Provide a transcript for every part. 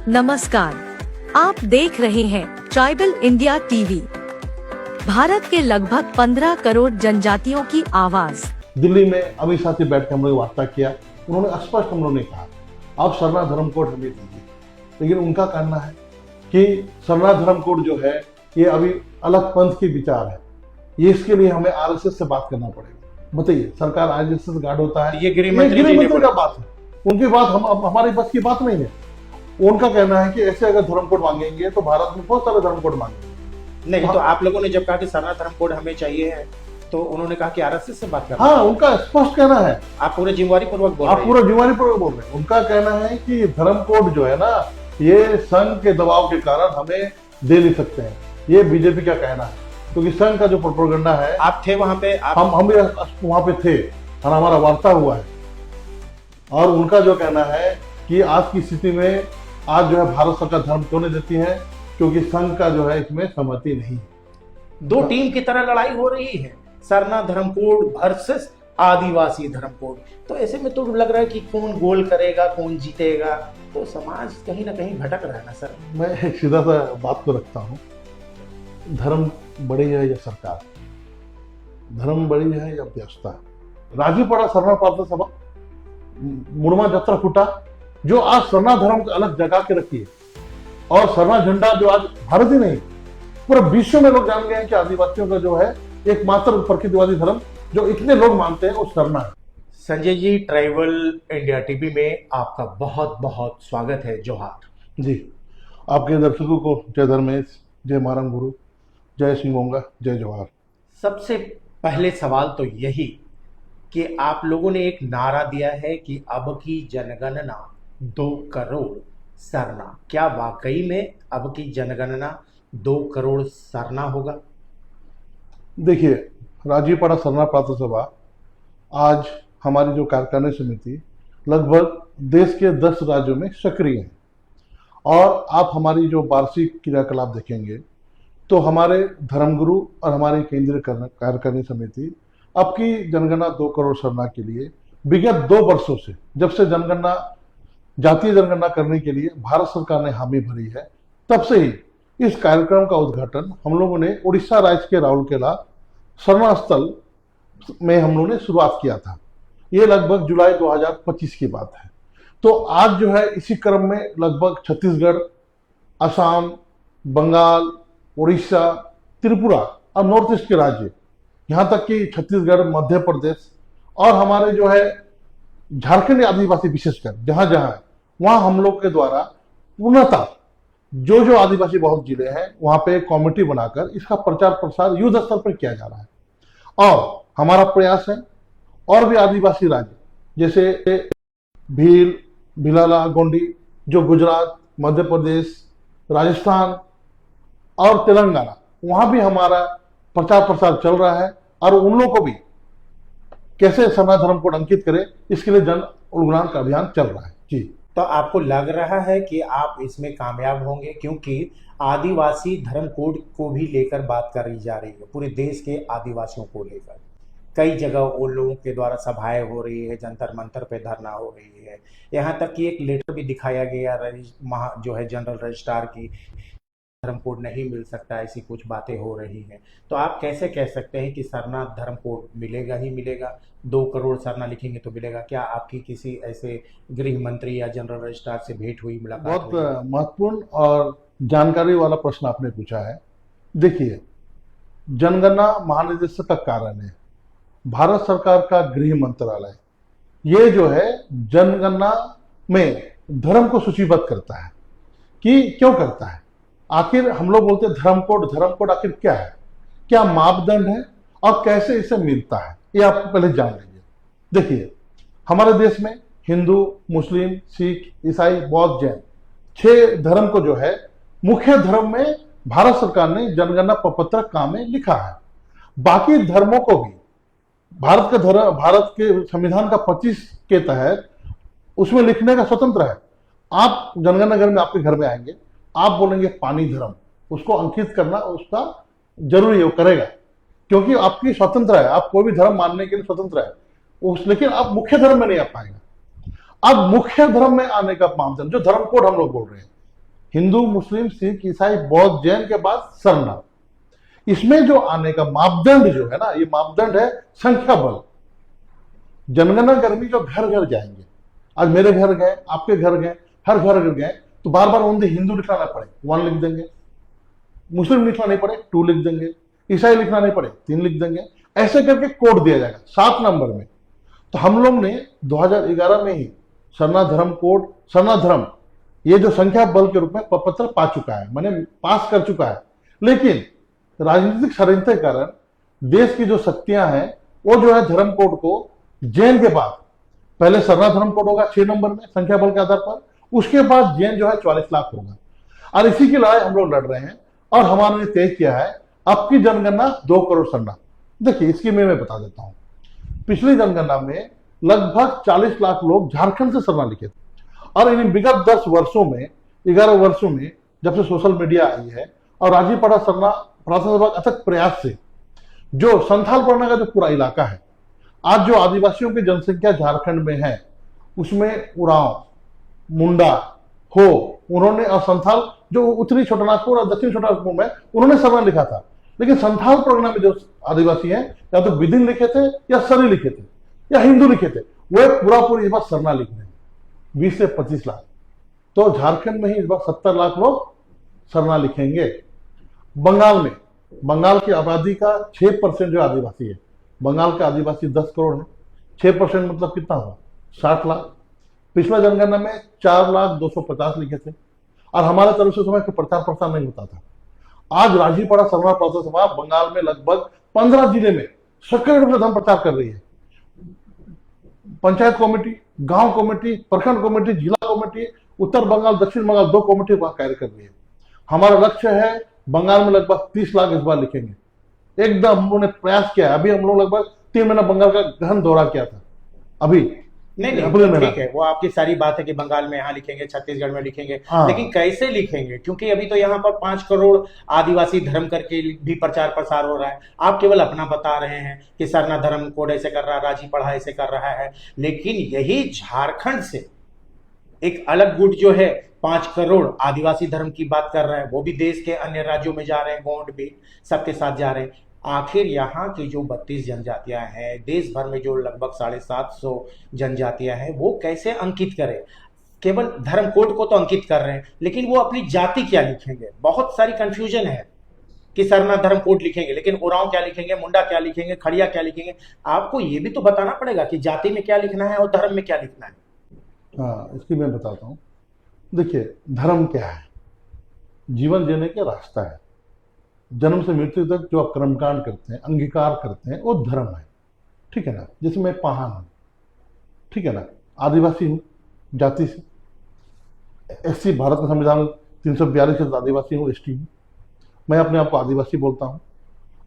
नमस्कार, आप देख रहे हैं ट्राइबल इंडिया टीवी। भारत के लगभग 15 करोड़ जनजातियों की आवाज। दिल्ली में अमित शाह से बैठ के हम लोग वार्ता किया। उन्होंने स्पष्ट हम लोग ने कहा आप सरना धर्म कोड हमें दीजिए, लेकिन उनका कहना है कि सरना धर्म कोड जो है ये अभी अलग पंथ के विचार है, ये इसके लिए हमें आरएसएस से बात करना पड़ेगा। बताइए, सरकार आरएसएस गार्ड होता है, ये गृह मंत्री का बात है, उनकी बात हम हमारी बस की बात नहीं है। उनका कहना है कि ऐसे अगर धर्म कोड मांगेंगे तो भारत में बहुत सारे धर्म कोड मांगेंगे। नहीं, तो आप लोगों ने जब कहा कि सरना धर्म कोड हमें चाहिए है, तो उन्होंने कहा कि आरएसएस से बात करना। हाँ, उनका स्पष्ट कहना है। आप पूरे जिम्मेवारी पूर्वक बोल रहे हैं। आप पूरा जिम्मेवारी पूर्वक बोल रहे हैं। उनका कहना है कि धर्म कोड जो है ना, ये संघ के दबाव के कारण हमें दे नहीं सकते हैं। ये बीजेपी का कहना है, क्योंकि संघ का जो प्रोपेगेंडा है। आप थे वहां पे? हम भी वहां पे थे और हमारा वार्ता हुआ है। और उनका जो कहना है कि आज की स्थिति में आज जो है भारत सरकार धर्म क्यों नहीं देती है, क्योंकि संघ का जो है इसमें सहमति नहीं। दो टीम की तरह लड़ाई हो रही है, सरना धर्म कोड वर्सेस आदिवासी धर्म कोड। तो ऐसे में तो लग रहा है कि कौन गोल करेगा, कौन जीतेगा। तो समाज कहीं ना कहीं भटक रहा है ना सर। मैं एक सीधा सा बात को रखता हूँ, धर्म बड़ी है या सरकार, धर्म बड़ी है या व्यवस्था। राजीपड़ा सरना प्रार्थना सभा, मुड़मा जत्रा खुटा, जो आज सरना धर्म को अलग जगह के रखी है, और सरना झंडा जो आज भारत ही नहीं पूरे विश्व में लोग जान गए हैं कि आदिवासियों का जो है एकमात्र प्रकृतिवादी धर्म जो इतने लोग मानते हैं वो सरना है। Sanjay ji, tribal India TV में आपका बहुत बहुत स्वागत है। जोहार जी। आपके दर्शकों को जय धर्मेश, जय मारम गुरु, जय सिंगोंगा, जय जोहार। सबसे पहले सवाल तो यही कि आप लोगों ने एक नारा दिया है कि अब की जनगणना 2 करोड़ सरना। क्या वाकई में अब की जनगणना 2 करोड़ सरना होगा? देखिए, राजीपड़ा सरना प्रार्थना सभा आज हमारी जो कार्यकारिणी समिति लगभग देश के 10 राज्यों में सक्रिय है। और आप हमारी जो वार्षिक क्रियाकलाप देखेंगे तो हमारे धर्मगुरु और हमारी केंद्रीय कार्यकारिणी समिति अब की जनगणना 2 करोड़ सरना के लिए विगत 2 वर्षों से, जब से जनगणना जातीय जनगणना करने के लिए भारत सरकार ने हामी भरी है, तब से ही इस कार्यक्रम का उद्घाटन हम लोगों ने उड़ीसा राज्य के राउरकेला सरना स्थल में हम लोगों ने शुरुआत किया था। ये लगभग जुलाई 2025 की बात है। तो आज जो है इसी क्रम में लगभग छत्तीसगढ़, असम, बंगाल, उड़ीसा, त्रिपुरा और नॉर्थ ईस्ट के राज्य, यहाँ तक कि छत्तीसगढ़, मध्य प्रदेश और हमारे जो है झारखंड आदिवासी विशेषकर जहां जहां है, वहां हम लोग के द्वारा पूर्णतः जो आदिवासी बहुल जिले हैं वहां पे कमेटी बनाकर इसका प्रचार प्रसार युद्ध स्तर पर किया जा रहा है। और हमारा प्रयास है और भी आदिवासी राज्य जैसे भील, भिलाला, गोंडी जो गुजरात, मध्य प्रदेश, राजस्थान और तेलंगाना, वहां भी हमारा प्रचार प्रसार चल रहा है। और उन लोगों को भी कैसे सरना धर्म कोड अंकित करें, इसके लिए जन उन्मुलन का अभियान चल रहा है। जी। तो आपको लग रहा है कि आप इसमें कामयाब होंगे, क्योंकि आदिवासी धर्म कोड को भी लेकर बात करी जा रही है, पूरे देश के आदिवासियों को लेकर। कई जगह उन लोगों के द्वारा सभाएं हो रही है, जंतर मंतर पे धरना हो रही है। यहाँ तक कि एक लेटर भी दिखाया गया जो है जनरल रजिस्ट्रार की, धर्म कोड नहीं मिल सकता, ऐसी कुछ बातें हो रही हैं। तो आप कैसे कह सकते हैं कि सरना धर्म कोड मिलेगा ही मिलेगा? 2 करोड़ सरना लिखेंगे तो मिलेगा? क्या आपकी किसी ऐसे गृह मंत्री या जनरल रजिस्ट्रार से भेंट हुई, मुलाकात हुई? बहुत महत्वपूर्ण और जानकारी वाला प्रश्न आपने पूछा है। देखिए, जनगणना महानिदेशक का कार्यालय है, भारत सरकार का गृह मंत्रालय, ये जो है जनगणना में धर्म को सूचीबद्ध करता है। कि क्यों करता है? आखिर हम लोग बोलते हैं धर्म कोड आखिर क्या है, क्या मापदंड है और कैसे इसे मिलता है, ये आप पहले जान लीजिए। देखिए, हमारे देश में हिंदू, मुस्लिम, सिख, ईसाई, बौद्ध, जैन 6 धर्म को जो है मुख्य धर्म में भारत सरकार ने जनगणना प्रपत्र काम में लिखा है। बाकी धर्मों को भी भारत के संविधान का 25 के तहत उसमें लिखने का स्वतंत्र है। आप जनगणना घर में आपके घर में आएंगे, आप बोलेंगे पानी धर्म, उसको अंकित करना उसका जरूरी है, वो करेगा, क्योंकि आपकी स्वतंत्र है, आप कोई भी धर्म मानने के लिए स्वतंत्र है। लेकिन आप मुख्य धर्म में नहीं आ पाएगा। अब मुख्य धर्म में आने का मापदंड जो धर्म कोड हम लोग बोल रहे हैं, हिंदू, मुस्लिम, सिख, ईसाई, बौद्ध, जैन के बाद सरना। इसमें जो आने का मापदंड जो है ना, ये मापदंड है संख्या बल। जनगणना कर्मी जो घर घर जाएंगे, आज मेरे घर गए, आपके घर गए, हर घर गए, तो बार बार ओनली हिंदू लिखना ना पड़े, 1 लिख देंगे। मुस्लिम लिखना नहीं पड़े, 2 लिख देंगे। ईसाई लिखना नहीं पड़े, 3 लिख देंगे। ऐसे करके कोड दिया जाएगा 7 नंबर में। तो हम लोग ने 2011 में ही सरना धर्म कोड, सरना धर्म, ये जो संख्या बल के रूप में पत्र पा चुका है, मैंने पास कर चुका है। लेकिन राजनीतिक षड्यंत्र के कारण देश की जो शक्तियां हैं, वो जो है धर्म कोड को जैन के बाद, पहले सरना धर्म कोड होगा 6 नंबर में संख्या बल के आधार पर, उसके बाद जैन जो है 44 लाख होगा। और इसी की लड़ाई हम लोग लड़ रहे हैं। और हमारे तय किया है अब की जनगणना 2 करोड़ सरना। देखिए इसकी मैं बता देता हूं। पिछली जनगणना में लगभग 40 लाख लोग झारखंड से सरना लिखे थे, और इन विगत 10 वर्षों में, 11 वर्षों में, जब से सोशल मीडिया आई है और राजीपाड़ा सरना प्रार्थना सभा अथक प्रयास से, जो संथाल परगना का जो पूरा इलाका है, आज जो आदिवासियों की जनसंख्या झारखंड में है, उसमें उरांव, मुंडा, हो, उन्होंने, और संथाल जो उत्तरी छोटानागपुर और दक्षिण छोटानागपुर में, उन्होंने सरना लिखा था। लेकिन संथाल परगना में जो आदिवासी हैं, या तो बिदिन लिखे थे, या सरी लिखे थे, या हिंदू लिखे थे, वो पूरा पूरी इस बार सरना लिख रहे हैं, 20 से 25 लाख। तो झारखंड में ही इस बार 70 लाख लोग सरना लिखेंगे। बंगाल में, बंगाल की आबादी का 6% जो आदिवासी है, बंगाल का आदिवासी 10 करोड़ है, 6% मतलब कितना हुआ, 60 लाख। पिछला जनगणना में 4,250,000 लिखे थे, और हमारे तरफ से समय प्रचार प्रसार नहीं होता था। आज राजीपाड़ा सरना प्रार्थना सभा बंगाल में लगभग 15 जिले में सक्रिय रूप से धर्म प्रचार कर रही है। पंचायत कमेटी, गांव कमेटी, प्रखंड कमेटी, जिला कमेटी, उत्तर बंगाल, दक्षिण बंगाल, 2 कमेटी वहां कार्य कर रही है। हमारा लक्ष्य है बंगाल में लगभग 30 लाख इस बार लिखेंगे। एकदम हम लोगों ने प्रयास किया है। अभी हम लोग लगभग 3 महीना बंगाल का गहन दौरा किया था। अभी नहीं ठीक है, वो आपकी सारी बात है कि बंगाल में यहाँ लिखेंगे, छत्तीसगढ़ में लिखेंगे, हाँ। लेकिन कैसे लिखेंगे? क्योंकि अभी तो यहाँ पर 5 करोड़ आदिवासी धर्म करके भी प्रचार प्रसार हो रहा है। आप केवल अपना बता रहे हैं कि सरना धर्म कोड ऐसे कर रहा है, राजीपाड़ा ऐसे कर रहा है, लेकिन यही झारखंड से एक अलग गुट जो है 5 करोड़ आदिवासी धर्म की बात कर रहा है, वो भी देश के अन्य राज्यों में जा रहे हैं, गोंड भी सबके साथ जा रहे हैं। आखिर यहाँ की जो 32 जनजातियां हैं, देश भर में जो लगभग 750 जनजातियां हैं, वो कैसे अंकित करें? केवल धर्म कोड को तो अंकित कर रहे हैं, लेकिन वो अपनी जाति क्या लिखेंगे? बहुत सारी कंफ्यूजन है कि सरना धर्म कोड लिखेंगे, लेकिन उरांव क्या लिखेंगे, मुंडा क्या लिखेंगे, खड़िया क्या लिखेंगे? आपको ये भी तो बताना पड़ेगा कि जाति में क्या लिखना है और धर्म में क्या लिखना है। हाँ, इसकी मैं बताता हूँ। देखिए, धर्म क्या है? जीवन जीने का रास्ता है। जन्म से मृत्यु तक जो आप कर्मकांड करते हैं, अंगीकार करते हैं, वो धर्म है। ठीक है ना? जैसे मैं पाहन हूँ, ठीक है ना, आदिवासी हूँ जाति से, एससी, भारत का संविधान 342 से आदिवासी हूँ, एसटी हूँ। मैं अपने आप को आदिवासी बोलता हूँ।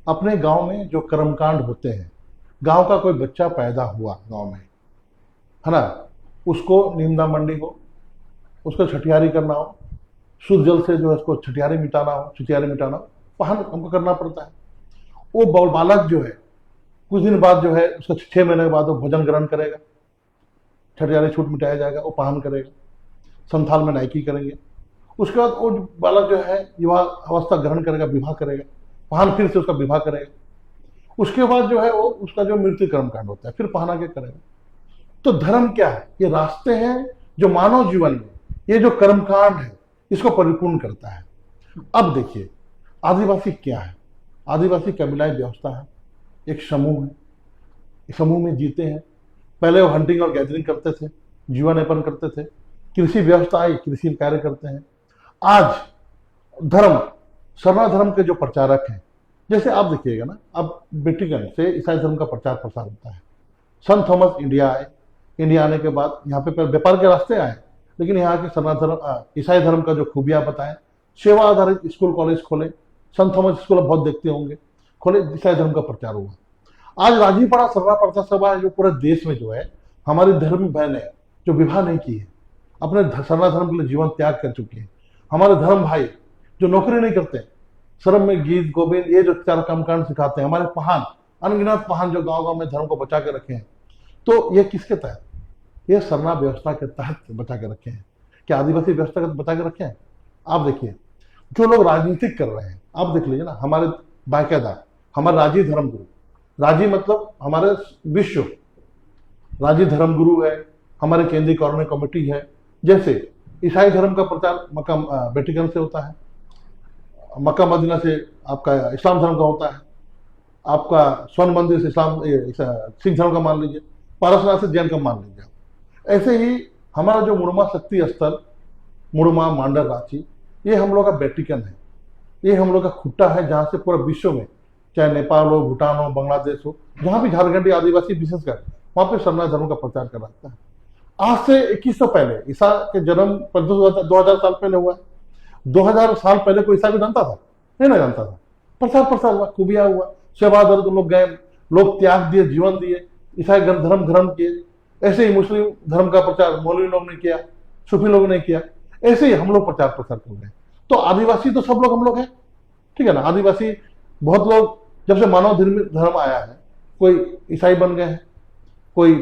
अपने गांव में जो कर्मकांड होते हैं, गांव का कोई बच्चा पैदा हुआ गांव में, है ना, उसको नीमदा मंडी हो, उसको छठियारी करना हो, शुद्ध जल से जो है उसको छठियारी मिटाना हो, छठियारी मिटाना हो, पहन हमको करना पड़ता है। वो बालक जो है कुछ दिन बाद जो है उसका 6 महीने के बाद वो भोजन ग्रहण करेगा, छठियारी छूट मिटाया जाएगा, वो पहन करेगा, संथाल में नायकी करेंगे। उसके बाद वो बालक जो है युवा अवस्था ग्रहण करेगा, विवाह करेगा, पहन फिर से उसका विवाह करेगा। उसके बाद जो है वो उसका जो मृत्यु कर्मकांड होता है, फिर पहना के करेगा। तो धर्म क्या है? ये रास्ते हैं जो मानव जीवन में ये जो कर्मकांड है इसको परिपूर्ण करता है। अब देखिए, आदिवासी क्या है? आदिवासी कबीलाई व्यवस्था है, एक समूह है, इस समूह में जीते हैं। पहले वो हंटिंग और गैदरिंग करते थे, जीवनयापन करते थे, कृषि व्यवस्था आई, कृषि कार्य करते हैं। आज धर्म, सरना धर्म के जो प्रचारक हैं, जैसे आप देखिएगा ना, अब वेटिकन से ईसाई धर्म का प्रचार प्रसार होता है। संत थॉमस इंडिया आए, इंडिया आने के बाद यहाँ पे व्यापार के रास्ते आए, लेकिन यहाँ के सरना धर्म, ईसाई धर्म का जो खूबियां बताएं, सेवा आधारित स्कूल कॉलेज खोले, संत थॉमस स्कूल बहुत देखते होंगे, खोले, ईसाई धर्म का प्रचार हुआ। आज राजीपाड़ा सरना प्रार्थना सभा जो पूरे देश में जो है, हमारी धर्म बहनें जो विवाह नहीं की है, अपने सरना धर्म के लिए जीवन त्याग कर चुकी है, हमारे धर्म भाई जो नौकरी नहीं करते, शर्म में गीत गोविंद ये जो 4 कर्मकांड सिखाते हैं, हमारे पहान, अनगिनत पहान जो गांव गांव में धर्म को बचा के रखे हैं, तो ये किसके तहत? ये सरना व्यवस्था के तहत बचा के रखे हैं। क्या आदिवासी व्यवस्था के बचा के रखे हैं? आप देखिए, जो लोग राजनीतिक कर रहे हैं, आप देख लीजिए ना, हमारे बाकायदा हमारे राजी धर्मगुरु, राजी मतलब हमारे विश्व राजी धर्मगुरु है, हमारे केंद्रीय कॉर्डिनेट कमेटी है। जैसे ईसाई धर्म का प्रचार मक्का वेटिकन से होता है, मक्का मदीना से आपका इस्लाम धर्म का होता है, आपका स्वर्ण मंदिर से सिख धर्म का मान लीजिए, पारसनाथ से जैन का मान लीजिए। ऐसे ही हमारा जो मुड़मा शक्ति स्थल, मुड़मा मांडर रांची, ये हम लोग का वेटिकन है, ये हम लोग का खुट्टा है, जहाँ से पूरा विश्व में, चाहे नेपाल हो, भूटान हो, बांग्लादेश हो, जहाँ भी झारखंडी आदिवासी विशेषकर, वहाँ पे सरना धर्म का प्रचार कर रहा है। आज से 2100 पहले, ईसा के जन्म 2000 साल पहले हुआ है। 2000 साल पहले कोई ईसा भी जानता था? नहीं ना जानता था। प्रसार हुआ, खूबिया हुआ, सेवा दर्द लोग गए, लोग त्याग दिए, जीवन दिए, ईसाई धर्म ग्रहण किए। ऐसे ही मुस्लिम धर्म का प्रचार मौलवी लोग ने किया, सूफी लोग ने किया। ऐसे ही हम लोग प्रचार प्रसार कर रहे हैं। तो आदिवासी तो सब लोग हम लोग हैं, ठीक है ना। आदिवासी बहुत लोग, जब से मानव धर्म आया है, कोई ईसाई बन गए हैं, कोई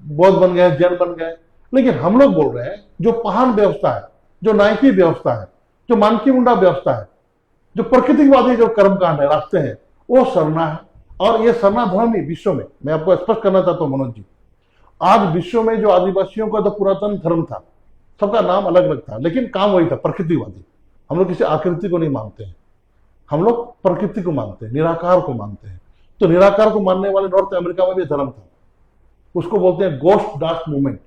बौद्ध बन गए, जैन बन गए, लेकिन हम लोग बोल रहे हैं जो पहान व्यवस्था है, जो नायकी व्यवस्था है, जो मानकी मुंडा व्यवस्था है, जो प्रकृतिवादी जो कर्मकांड है, रास्ते हैं, वो सरना है। और ये सरना धर्म ही विश्व में, मैं आपको स्पष्ट करना चाहता हूं मनोज जी, आज विश्व में जो आदिवासियों का तो पुरातन धर्म था, सबका नाम अलग अलग था, लेकिन काम वही था, प्रकृतिवादी। हम लोग किसी आकृति को नहीं मानते हैं, हम लोग प्रकृति को मानते हैं, निराकार को मानते हैं। तो निराकार को मानने वाले नॉर्थ अमेरिका में भी धर्म था, उसको बोलते हैं गोस्ट डांस मूवमेंट,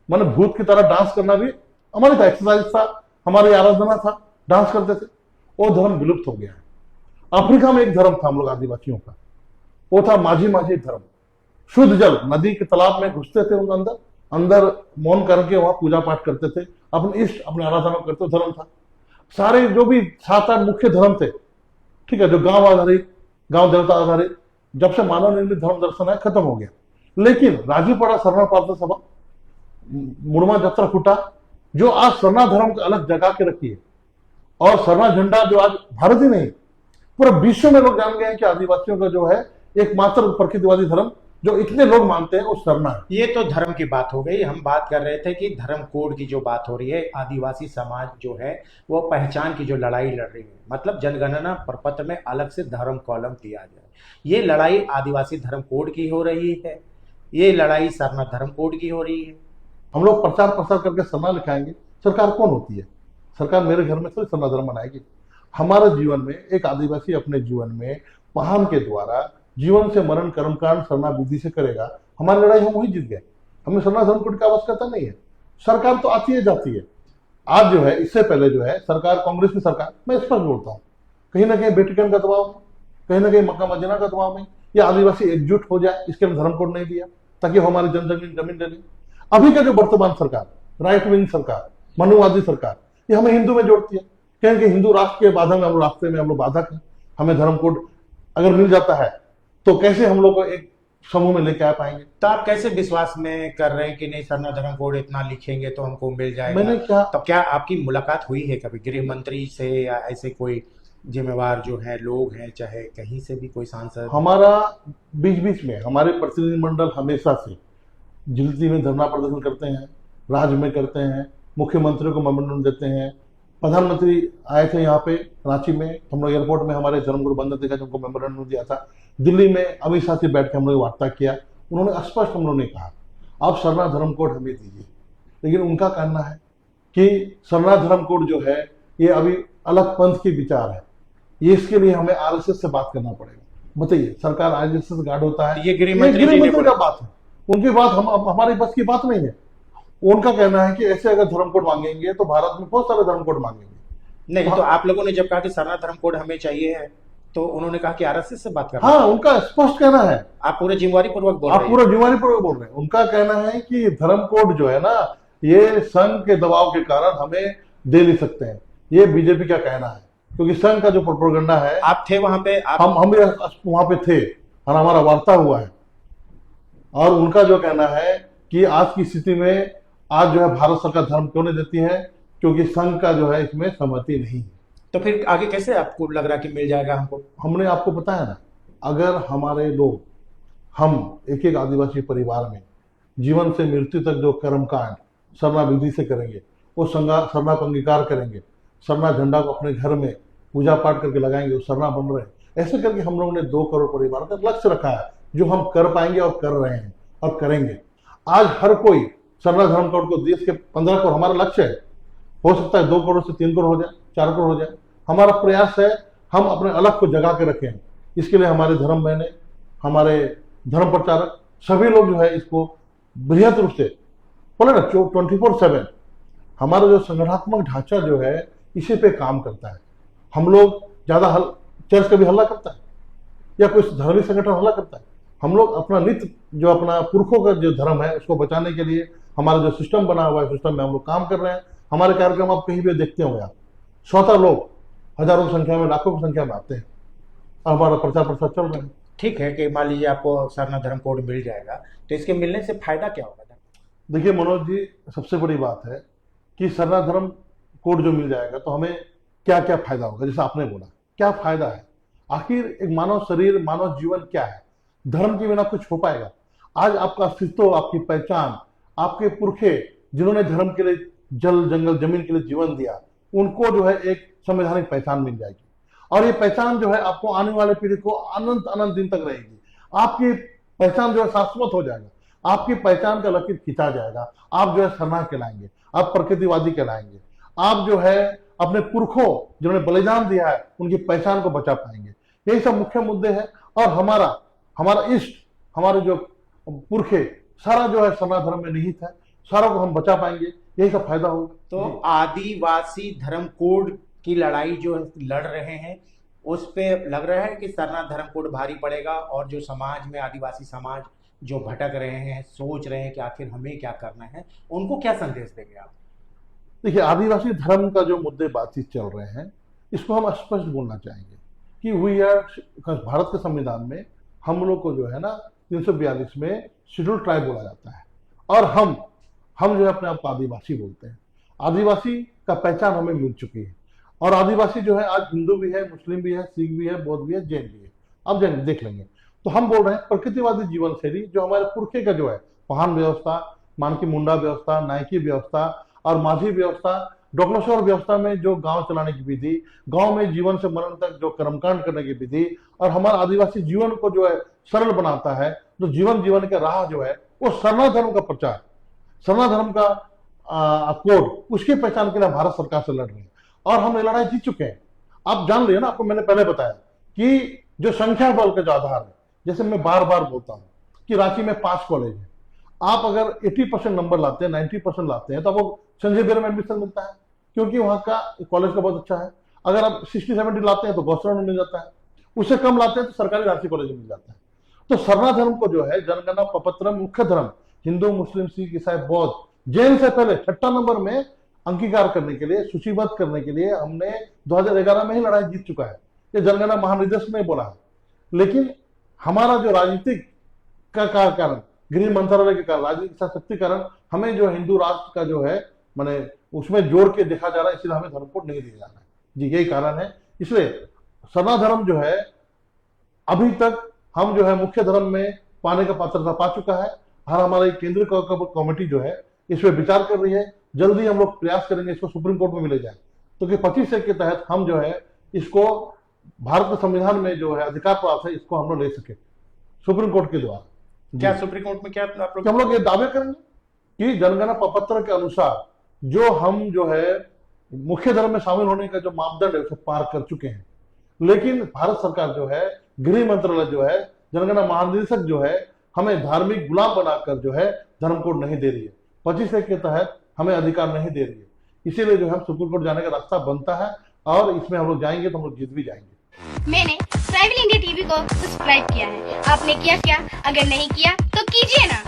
माने भूत की तरह डांस करना भी हमारी था, एक्सरसाइज था, हमारी आराधना था, डांस करते थे। वो धर्म विलुप्त हो गया है। अफ्रीका में एक धर्म था हम लोग आदिवासियों का, वो था माझी माझी धर्म। शुद्ध जल, नदी के तालाब में घुसते थे, उनके अंदर अंदर मौन करके वहां पूजा पाठ करते थे, अपने इष्ट अपने आराधना करते धर्म था। सारे जो भी 7-8 मुख्य धर्म थे, ठीक है, जो गांव आधारित, गांव देवता आधारित, जब से मानव निर्मित धर्म दर्शन है, खत्म हो गया। लेकिन राजीपड़ा सरना प्रार्थना सभा, मुड़मा जत्रा खुटा, जो आज सरना धर्म को अलग जगा के रखी है, और सरना झंडा जो आज भारत ही नहीं पूरा विश्व में लोग जान गए हैं कि आदिवासियों का जो है एकमात्र प्रकृतिवादी धर्म जो इतने लोग मानते हैं, वो सरना है। ये तो धर्म की बात हो गई। हम बात कर रहे थे कि धर्म कोड की जो बात हो रही है, आदिवासी समाज जो है वो पहचान की जो लड़ाई लड़ रही है, मतलब जनगणना प्रपत्र में अलग से धर्म कॉलम दिया जाए, ये लड़ाई आदिवासी धर्म कोड की हो रही है, ये लड़ाई सरना धर्म कोड की हो रही है। हम लोग प्रचार प्रसार करके सरना लिखाएंगे, सरकार कौन होती है? सरकार मेरे घर में थोड़ी सरना धर्म बनाएगी। हमारे जीवन में एक आदिवासी अपने जीवन में पहान के द्वारा जीवन से मरण कर्मकांड सरना विधि से करेगा। हमारी लड़ाई हम वही जीत गए, हमें सरना धर्म कोड की आवश्यकता नहीं है। सरकार तो आती है जाती है। आज जो है, इससे पहले जो है सरकार, कांग्रेस की सरकार, मैं स्पष्ट बोलता हूँ, कहीं ना कहीं वेटिकन का दबाव में, कहीं ना कहीं मक्का मदीना का दबाव में, या आदिवासी एकजुट हो जाए, इसके लिए धर्म कोड नहीं दिया ताकि वो हमारी जमीन ले ले। अभी का जो वर्तमान सरकार, राइट विंग सरकार, मनुवादी सरकार, ये हमें हिंदू में जोड़ती है, कहें कि हिंदू राष्ट्र के बाधा में, हम रास्ते में हम लोग बाधक हैं। हमें धर्म कोड अगर मिल जाता है तो कैसे हम लोग को एक समूह में लेके आ पाएंगे? तो आप कैसे विश्वास में कर रहे हैं कि नहीं सरना धर्म कोड इतना लिखेंगे तो हमको मिल जाएगा? मैंने क्या, तो क्या आपकी मुलाकात हुई है कभी गृह मंत्री से, या ऐसे कोई जिम्मेवार जो है लोग हैं, चाहे कहीं से भी कोई सांसद? हमारा बीच बीच में हमारे प्रतिनिधिमंडल हमेशा से दिल्ली में धरना प्रदर्शन करते हैं, राज्य में करते हैं, मुख्यमंत्री को मेमोरेंडम देते हैं। प्रधानमंत्री आए थे यहाँ पे रांची में, हम लोग एयरपोर्ट में हमारे धर्मगुरु बंदर देखा, जिनको मेमोरेंडम दिया था। दिल्ली में अमित शाह से बैठ के हम लोग वार्ता किया, उन्होंने स्पष्ट हम लोग ने कहा आप सरना धर्म कोड हमें दीजिए। लेकिन उनका कहना है कि सरना धर्म कोड जो है ये अभी अलग पंथ के विचार है, ये इसके लिए हमें आरएसएस से बात करना पड़ेगा। बताइए, सरकार आरएसएस गार्ड होता है, ये गृह मंत्री का बात है, उनकी बात हमारी बस की बात नहीं है। उनका कहना है कि ऐसे अगर धर्म कोड मांगेंगे तो भारत में बहुत सारे धर्म कोड मांगेंगे। नहीं, तो आप लोगों ने जब कहा कि सरना धर्म कोड हमें चाहिए है, तो उन्होंने कहा कि आरएसएस से बात करना। हाँ, उनका स्पष्ट कहना है। आप पूरे जिम्मेवारी पूर्वक बोल रहे हैं। आप पूरा जिम्मेवारी पूर्वक बोल रहे हैं। उनका कहना है कि धर्म कोड जो है ना, ये संघ के दबाव के कारण हमें दे नहीं सकते हैं, ये बीजेपी का कहना है, क्योंकि संघ का जो प्रोपेगेंडा है। आप थे वहां पे? हम भी वहां पे थे और हमारा वार्ता हुआ है। और उनका जो कहना है कि आज की स्थिति में आज जो है भारत सरकार धर्म क्यों नहीं देती है, क्योंकि संघ का जो है इसमें सहमति नहीं है। तो फिर आगे कैसे आपको लग रहा कि मिल जाएगा हमको? हमने आपको बताया ना, अगर हमारे लोग, हम एक एक आदिवासी परिवार में जीवन से मृत्यु तक जो कर्मकांड सरना विधि से करेंगे, वो सरना को अंगीकार करेंगे, सरना झंडा को अपने घर में पूजा पाठ करके लगाएंगे, वो सरना बन रहे हैं। ऐसे करके हम लोगों ने 2 करोड़ परिवार का लक्ष्य रखा है, जो हम कर पाएंगे और कर रहे हैं और करेंगे। आज हर कोई सरना धर्म कोड को देश के 15 करोड़ हमारा लक्ष्य है। हो सकता है 2 करोड़ से 3 करोड़ हो जाए, 4 करोड़ हो जाए। हमारा प्रयास है हम अपने अलग को जगा के रखें। इसके लिए हमारे धर्म बहने, हमारे धर्म प्रचारक, सभी लोग जो है इसको बृहद रूप से बोले ना 24/7 हमारा जो संगठनात्मक ढांचा जो है इसी पे काम करता है। हम लोग ज्यादा चर्च कभी हल्ला करता है या कोई धार्मिक संगठन हल्ला करता है? हम लोग अपना नित्य जो अपना पुरखों का जो धर्म है उसको बचाने के लिए हमारा जो सिस्टम बना हुआ है, सिस्टम में हम लोग काम कर रहे हैं। हमारे कार्यक्रम आप कहीं भी देखते होंगे, आप स्वतः लोग हजारों की संख्या में, लाखों की संख्या में आते हैं और हमारा प्रचार प्रसार चल रहा है। ठीक है कि मान लीजिए आपको सरना धर्म कोड मिल जाएगा, तो इसके मिलने से फायदा क्या होगा? देखिए मनोज जी, सबसे बड़ी बात है कि सरना धर्म कोड जो मिल जाएगा तो हमें क्या क्या फायदा होगा। जैसे आपने बोला, क्या फायदा है? आखिर एक मानव शरीर, मानव जीवन क्या है? धर्म के बिना कुछ हो पाएगा? आज आपका अस्तित्व, आपकी पहचान, आपके पुरखे जिन्होंने धर्म के लिए जल जंगल जमीन के लिए जीवन दिया, उनको जो है एक संवैधानिक पहचान मिल जाएगी। और ये पहचान जो है आपको आने वाले पीढ़ी को अनंत अनंत दिन तक रहेगी। आपकी पहचान जो है शाश्वत हो जाएगा, आपकी पहचान का लकीर खींचा जाएगा। आप जो है सरना कहलाएंगे, आप प्रकृतिवादी कहलाएंगे, आप जो है अपने पुरखों जिन्होंने बलिदान दिया है उनकी पहचान को बचा पाएंगे। यही सब मुख्य मुद्दे हैं। और हमारा इष्ट, हमारे जो पुरखे सारा जो है सरना धर्म में निहित है, सारा को हम बचा पाएंगे, यही सब फायदा होगा। तो आदिवासी धर्म कोड की लड़ाई जो लड़ रहे हैं उस पे लग रहा है कि सरना धर्म कोड भारी पड़ेगा, और जो समाज में आदिवासी समाज जो भटक रहे हैं, सोच रहे हैं कि आखिर हमें क्या करना है, उनको क्या संदेश देंगे आप? देखिए, आदिवासी धर्म का जो मुद्दे बातचीत चल रहे हैं इसको हम स्पष्ट बोलना चाहेंगे कि भारत के संविधान में हम लोग को जो है ना 342 में शेड्यूल ट्राइब बोला जाता है, और हम जो है अपने आप को आदिवासी बोलते हैं। आदिवासी का पहचान हमें मिल चुकी है, और आदिवासी जो है आज हिंदू भी है, मुस्लिम भी है, सिख भी है, बौद्ध भी है, जैन भी है। अब जैन देख लेंगे। तो हम बोल रहे हैं प्रकृतिवादी जीवन शैली, जो हमारे पुरखे का जो है पहान व्यवस्था, मानकी मुंडा व्यवस्था, नायकी व्यवस्था और माझी व्यवस्था, डोकलेश्वर व्यवस्था में जो गांव चलाने की विधि, गांव में जीवन से मरण तक जो कर्मकांड करने की विधि, और हमारा आदिवासी जीवन को जो है सरल बनाता है, जो जीवन का राह जो है वो सरना धर्म का प्रचार, सरना धर्म का कोड, उसकी पहचान के लिए भारत सरकार से लड़ रहे हैं और हम ये लड़ाई जीत चुके हैं। आप जान रहे हैं ना, आपको मैंने पहले बताया कि जो संख्या बल का जो आधार है, जैसे मैं बार बार बोलता हूं कि रांची में 5 कॉलेज है। आप अगर 80% नंबर लाते हैं, 90% लाते हैं, तो आपको संजय बेर में एडमिशन मिलता है, क्योंकि वहां का कॉलेज का बहुत अच्छा है। अगर आप 60-70 लाते हैं तो गौसरा में मिल जाता है, उससे कम लाते हैं तो सरकारी रांची कॉलेज में मिल जाता है। तो सरना धर्म को जो है जनगणना प्रपत्रम मुख्य धर्म हिंदू, मुस्लिम, सिख, ईसाई, बौद्ध, जैन से पहले 6ठा नंबर में अंगीकार करने के लिए, सूचीबद्ध करने के लिए हमने 2011 में ही लड़ाई जीत चुका है। ये जनगणना महानिदेशक ने बोला है। लेकिन हमारा जो राजनीतिक का कारण, गृह मंत्रालय के कारण, राजनीतिक शक्ति कारण हमें जो हिंदू राष्ट्र का जो है माने उसमें जोड़ के देखा जा रहा है, इसलिए हमें धर्म कोड नहीं दिया जा रहा है जी, यही कारण है। इसलिए सरना धर्म जो है अभी तक हम जो है मुख्य धर्म में पाने का पात्रता पा चुका है। हर हमारी केंद्रीय कमेटी जो है इस पर विचार कर रही है। जल्दी हम लोग प्रयास करेंगे इसको सुप्रीम कोर्ट में मिले जाए, तो कि 25 के तहत हम जो है इसको भारत के संविधान में जो है अधिकार प्राप्त है, इसको हम लोग ले सके सुप्रीम कोर्ट के द्वारा। क्या सुप्रीम कोर्ट में क्या हम लोग ये दावे करेंगे कि जनगणना प्रपत्र के अनुसार जो हम जो है मुख्य धर्म में शामिल होने का जो मापदंड है उसे पार कर चुके हैं। लेकिन भारत सरकार जो है, गृह मंत्रालय जो है, जनगणना महानिदेशक जो है, हमें धार्मिक गुलाम बनाकर जो है धर्म कोड नहीं दे रही है, 25 के तहत हमें अधिकार नहीं दे रही है। इसीलिए जो हम सुप्रीम कोर्ट जाने का रास्ता बनता है, और इसमें हम लोग जाएंगे तो हम लोग जीत भी जाएंगे। मैंने ट्राइबल इंडिया टीवी को सब्सक्राइब किया है, आपने किया क्या? अगर नहीं किया तो कीजिए ना।